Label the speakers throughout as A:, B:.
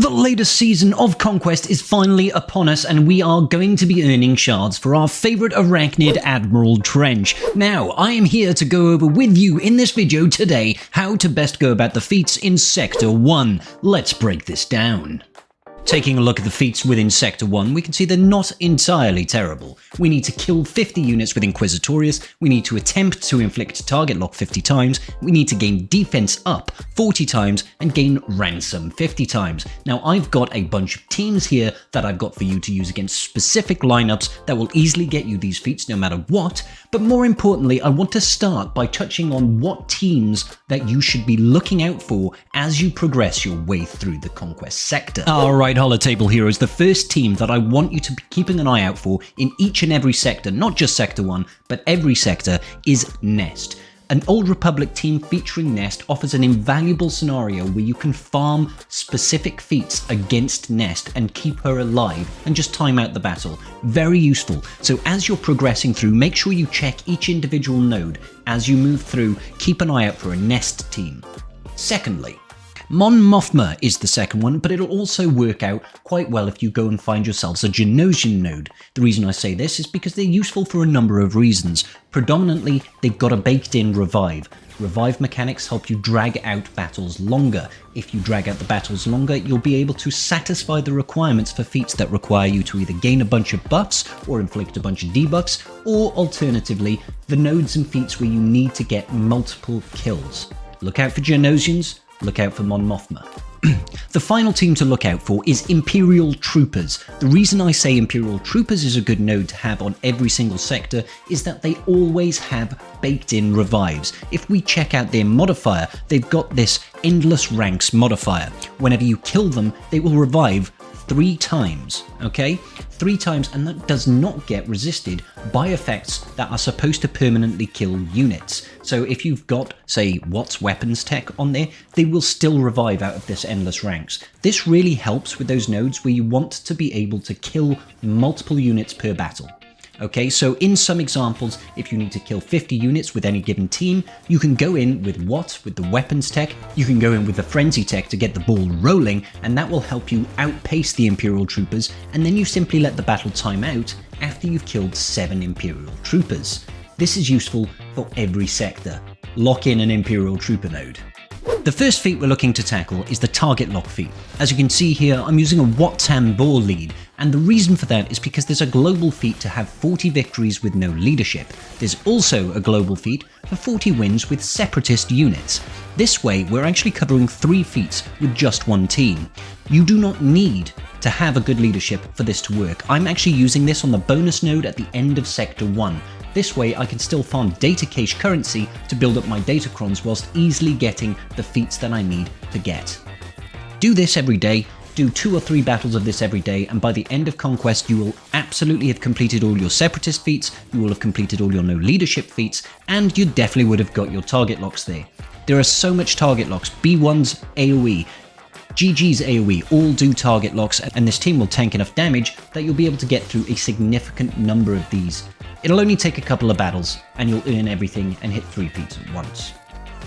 A: The latest season of Conquest is finally upon us, and we are going to be earning shards for our favourite arachnid, Admiral Trench. Now, I am here to go over with you in this video today how to best go about the feats in Sector 1. Let's break this down. Taking a look at the feats within Sector 1, we can see they're not entirely terrible. We need to kill 50 units with Inquisitorius, we need to attempt to inflict target lock 50 times, we need to gain defense up 40 times, and gain ransom 50 times. Now I've got a bunch of teams here that I've got for you to use against specific lineups that will easily get you these feats no matter what, but more importantly I want to start by touching on what teams that you should be looking out for as you progress your way through the Conquest sector. Alright, Holotable Heroes, the first team that I want you to be keeping an eye out for in each and every sector, not just Sector 1, but every sector, is Nest. An Old Republic team featuring Nest offers an invaluable scenario where you can farm specific feats against Nest and keep her alive and just time out the battle. Very useful. So as you're progressing through, make sure you check each individual node. As you move through, keep an eye out for a Nest team. Secondly, Mon Mothma is the second one, but it'll also work out quite well if you go and find yourselves a Genosian node. The reason I say this is because they're useful for a number of reasons. Predominantly, they've got a baked-in revive. Revive mechanics help you drag out battles longer. If you drag out the battles longer, you'll be able to satisfy the requirements for feats that require you to either gain a bunch of buffs or inflict a bunch of debuffs, or alternatively, the nodes and feats where you need to get multiple kills. Look out for Genosians. Look out for Mon Mothma. The final team to look out for is Imperial Troopers. The reason I say Imperial Troopers is a good node to have on every single sector is that they always have baked-in revives. If we check out their modifier, they've got this Endless Ranks modifier. Whenever you kill them, they will revive 3 times, okay? 3 times, and that does not get resisted by effects that are supposed to permanently kill units. So if you've got, say, Watt's weapons tech on there, they will still revive out of this Endless Ranks. This really helps with those nodes where you want to be able to kill multiple units per battle. Okay, so in some examples, if you need to kill 50 units with any given team, you can go in with Watt, with the weapons tech, you can go in with the frenzy tech to get the ball rolling, and that will help you outpace the Imperial Troopers, and then you simply let the battle time out after you've killed 7 Imperial Troopers. This is useful for every sector. Lock in an Imperial Trooper node. The first feat we're looking to tackle is the target lock feat. As you can see here, I'm using a Wat Tambor lead, and the reason for that is because there's a global feat to have 40 victories with no leadership. There's also a global feat for 40 wins with Separatist units. This way, we're actually covering 3 feats with just 1 team. You do not need to have a good leadership for this to work. I'm actually using this on the bonus node at the end of Sector 1. This way I can still farm data cache currency to build up my datacrons whilst easily getting the feats that I need to get. Do this every day, do 2 or 3 battles of this every day, and by the end of Conquest you will absolutely have completed all your Separatist feats, you will have completed all your no leadership feats, and you definitely would have got your target locks there. There are so much target locks, B1's AoE, GG's AoE all do target locks, and this team will tank enough damage that you'll be able to get through a significant number of these. It'll only take a couple of battles, and you'll earn everything and hit 3 feats at once.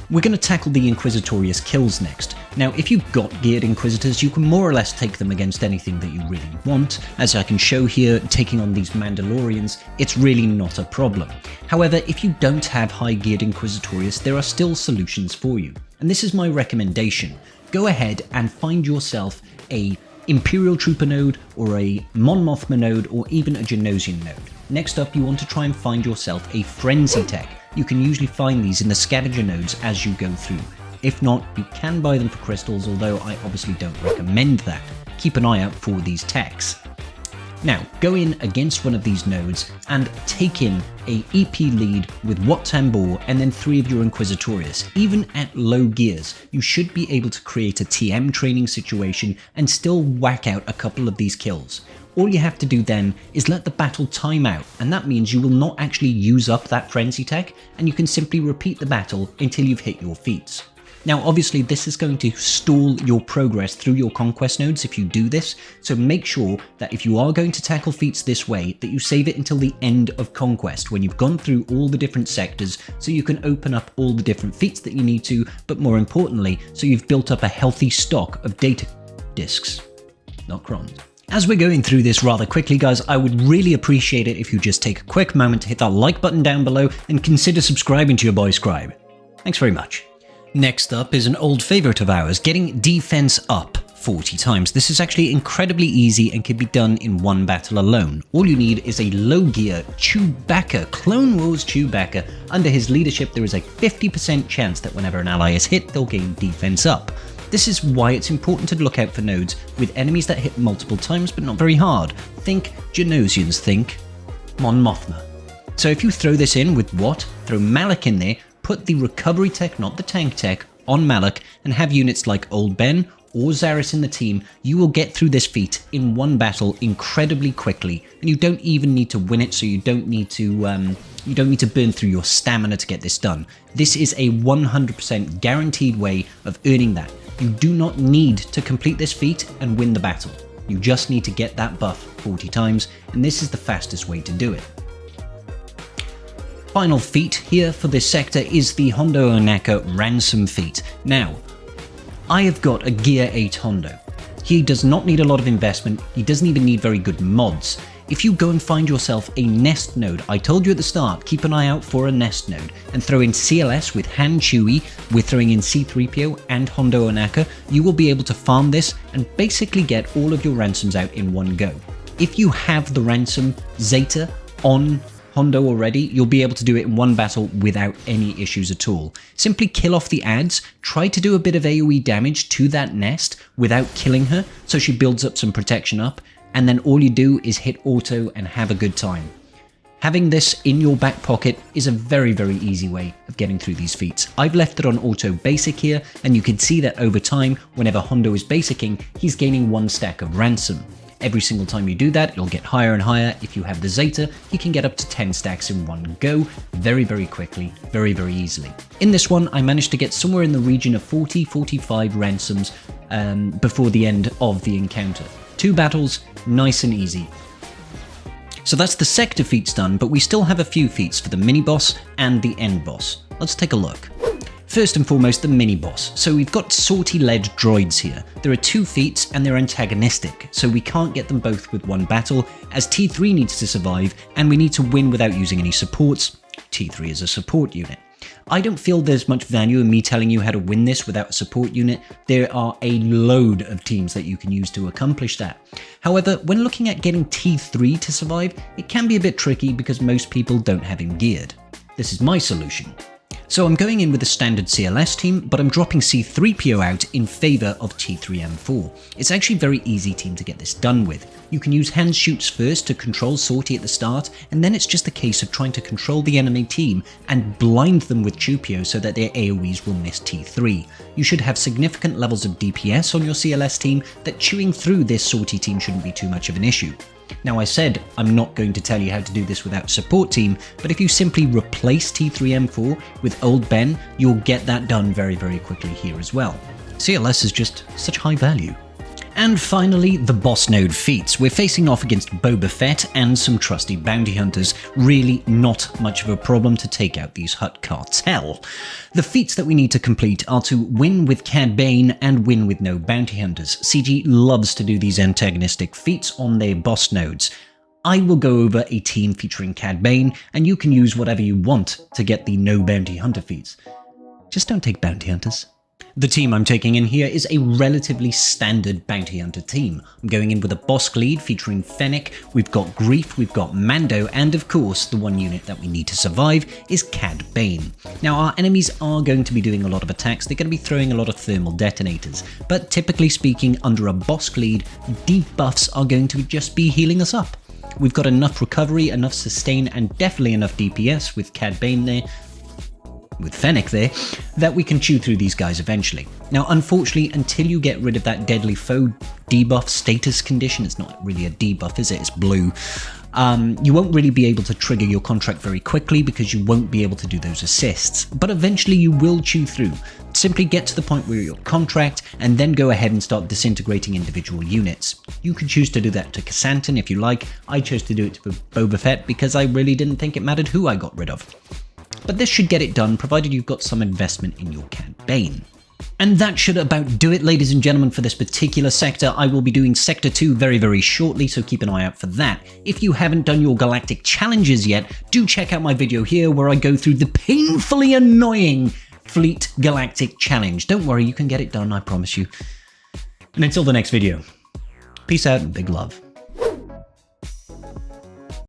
A: We're going to tackle the Inquisitorius Kills next. Now, if you've got geared Inquisitors, you can more or less take them against anything that you really want. As I can show here, taking on these Mandalorians, it's really not a problem. However, if you don't have high geared Inquisitorius, there are still solutions for you. And this is my recommendation. Go ahead and find yourself a Imperial Trooper node, or a Mon Mothma node, or even a Genosian node. Next up, you want to try and find yourself a Frenzy tech. You can usually find these in the scavenger nodes as you go through. If not, you can buy them for crystals, although I obviously don't recommend that. Keep an eye out for these techs. Now, go in against one of these nodes and take in a EP lead with Wat Tambor and then 3 of your Inquisitorius. Even at low gears, you should be able to create a TM training situation and still whack out a couple of these kills. All you have to do then is let the battle time out, and that means you will not actually use up that frenzy tech, and you can simply repeat the battle until you've hit your feats. Now obviously this is going to stall your progress through your conquest nodes if you do this, so make sure that if you are going to tackle feats this way, that you save it until the end of conquest, when you've gone through all the different sectors, so you can open up all the different feats that you need to, but more importantly, so you've built up a healthy stock of data discs, not crons. As we're going through this rather quickly, guys, I would really appreciate it if you just take a quick moment to hit that like button down below and consider subscribing to your boy Scribe. Thanks very much. Next up is an old favorite of ours, getting defense up 40 times. This is actually incredibly easy and can be done in one battle alone. All you need is a low gear Chewbacca, Clone Wars Chewbacca. Under his leadership, there is a 50% chance that whenever an ally is hit, they'll gain defense up. This is why it's important to look out for nodes with enemies that hit multiple times but not very hard. Think Genosians, think Mon Mothma. So if you throw this in with what? Throw Malak in there, put the recovery tech, not the tank tech, on Malak and have units like Old Ben or Xaereth in the team, you will get through this feat in one battle incredibly quickly, and you don't even need to win it, so you don't need to burn through your stamina to get this done. This is a 100% guaranteed way of earning that. You do not need to complete this feat and win the battle. You just need to get that buff 40 times, and this is the fastest way to do it. Final feat here for this sector is the Hondo Ohnaka Ransom feat. Now, I have got a Gear 8 Hondo. He does not need a lot of investment, he doesn't even need very good mods. If you go and find yourself a nest node, I told you at the start, keep an eye out for a nest node, and throw in CLS with Han Chewie, we're throwing in C-3PO and Hondo Ohnaka, you will be able to farm this and basically get all of your ransoms out in one go. If you have the ransom Zeta on Hondo already, you'll be able to do it in one battle without any issues at all. Simply kill off the ads, try to do a bit of AoE damage to that nest without killing her, so she builds up some protection up, and then all you do is hit auto and have a good time. Having this in your back pocket is a very, very easy way of getting through these feats. I've left it on auto basic here, and you can see that over time, whenever Hondo is basicing, he's gaining 1 stack of ransom. Every single time you do that, it'll get higher and higher. If you have the Zeta, you can get up to 10 stacks in one go, very, very quickly, very, very easily. In this one, I managed to get somewhere in the region of 40-45 ransoms before the end of the encounter. 2 battles, nice and easy. So that's the sector feats done, but we still have a few feats for the mini-boss and the end boss. Let's take a look. First and foremost, the mini-boss. So we've got sortie-led droids here. There are 2 feats and they're antagonistic, so we can't get them both with one battle, as T3 needs to survive and we need to win without using any supports. T3 is a support unit. I don't feel there's much value in me telling you how to win this without a support unit. There are a load of teams that you can use to accomplish that. However, when looking at getting T3 to survive, it can be a bit tricky because most people don't have him geared. This is my solution. So I'm going in with a standard CLS team, but I'm dropping C-3PO out in favour of T3M4. It's actually a very easy team to get this done with. You can use hand shoots first to control sortie at the start, and then it's just a case of trying to control the enemy team and blind them with Chewpio so that their AoEs will miss T3. You should have significant levels of DPS on your CLS team that chewing through this sortie team shouldn't be too much of an issue. Now I said I'm not going to tell you how to do this without a support team, but if you simply replace T3M4 with Old Ben, you'll get that done very, very quickly here as well. CLS is just such high value. And finally, the boss node feats. We're facing off against Boba Fett and some trusty bounty hunters. Really not much of a problem to take out these Hutt cartel. The feats that we need to complete are to win with Cad Bane and win with no bounty hunters. CG loves to do these antagonistic feats on their boss nodes. I will go over a team featuring Cad Bane, and you can use whatever you want to get the no bounty hunter feats. Just don't take bounty hunters. The team I'm taking in here is a relatively standard bounty hunter team. I'm going in with a boss lead featuring Fennec, we've got Grief, we've got Mando, and of course the one unit that we need to survive is Cad Bane. Now our enemies are going to be doing a lot of attacks, they're going to be throwing a lot of thermal detonators, but typically speaking under a boss lead, debuffs are going to just be healing us up. We've got enough recovery, enough sustain, and definitely enough DPS with Cad Bane there, with Fennec there, that we can chew through these guys eventually. Now unfortunately, until you get rid of that deadly foe debuff status condition, it's not really a debuff, is it? It's blue. You won't really be able to trigger your contract very quickly because you won't be able to do those assists, but eventually you will chew through. Simply get to the point where you're contract and then go ahead and start disintegrating individual units. You could choose to do that to Kassantan if you like. I chose to do it to Boba Fett because I really didn't think it mattered who I got rid of. But this should get it done, provided you've got some investment in your Cad Bane. And that should about do it, ladies and gentlemen, for this particular sector. I will be doing Sector 2 very, very shortly, so keep an eye out for that. If you haven't done your galactic challenges yet, do check out my video here where I go through the painfully annoying Fleet Galactic Challenge. Don't worry, you can get it done, I promise you. And until the next video, peace out and big love.